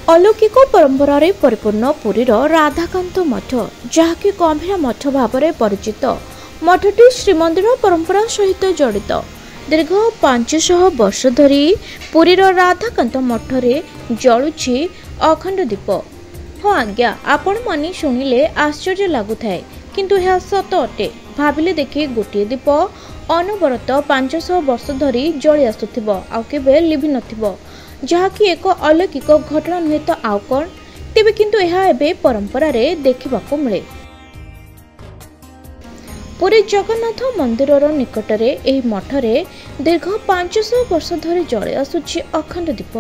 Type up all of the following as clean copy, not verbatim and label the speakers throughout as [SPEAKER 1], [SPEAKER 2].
[SPEAKER 1] अलौकिक परंपरार परिपूर्ण पुरीर राधाकांत मठ जहाँकि गंभीर मठ भाव में परिचित। मठटी श्रीमंदिर परंपरा सहित जड़ित। दीर्घ 500 वर्ष धरी पुरीर राधाकांत मठरे जलुछि अखंड दीप। हाँ आज्ञा, आपण मानी शुणिले आश्चर्य लगुथाए, किंतु यह सत अटे। भाविले देखि गोटे दीप अनवरत 500 वर्ष धरी जली आसुथिबो आ केबे लिभि नथिबो, जहाँकि एक अलौकिक घटना नुहे तो आउ कौन। तेबे किंतु यह एबे परंपरा रे देखिबाको मिले। पुरी जगन्नाथ मंदिर निकटरे एही मठरे दीर्घ 500 वर्ष धरी जली आसुछि अखंड दीप।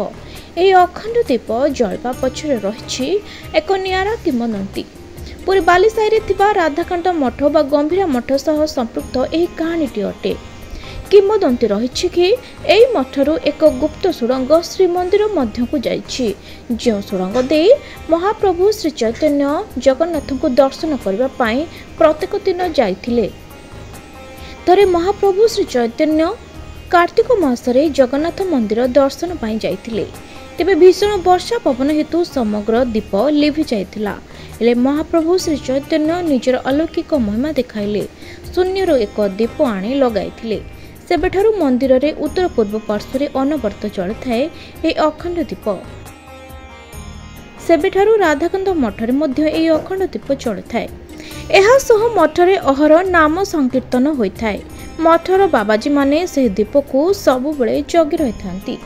[SPEAKER 1] एही अखंड दीप जलवा पछरे रहिछि एक नियारा किंवदंती। पुरी बालीसाही थिबा राधाकांत मठ बा गंभीर मठ सह संपृक्त एही कहानीटी अटे। किंवदंती रहिछि कि एही मठरू एक गुप्त सुरंग श्रीमंदिर मध्यकु जाइछि, जो सुरंग दे महाप्रभु श्री चैतन्य जगन्नाथ को दर्शन करबा पाई प्रत्येक दिन जाइथिले। थरे महाप्रभु श्री चैतन्य कार्तिक मासरे जगन्नाथ मंदिर दर्शन पाई जाइथिले। तेबे भीषण वर्षा पवन हेतु समग्र दीप लिभि जाइथिला। हेले महाप्रभु श्री चैतन्य निजर अलौकिक महिमा देखाइले। शून्यरो एक दीप आनी लगाइथिले। सेबेठारु मंदिर रे उत्तर पूर्व पार्श्व अनवर्त जल थाए ए अखंड दीप। सेबेठारु राधाकांत मठरे मध्य ए अखंड दीप जल थाए। एहा सह मठरे अहर नाम संकीर्तन होइथाए। मठर बाबाजी माने से दीप को सबु बेले जगी रहिथांती।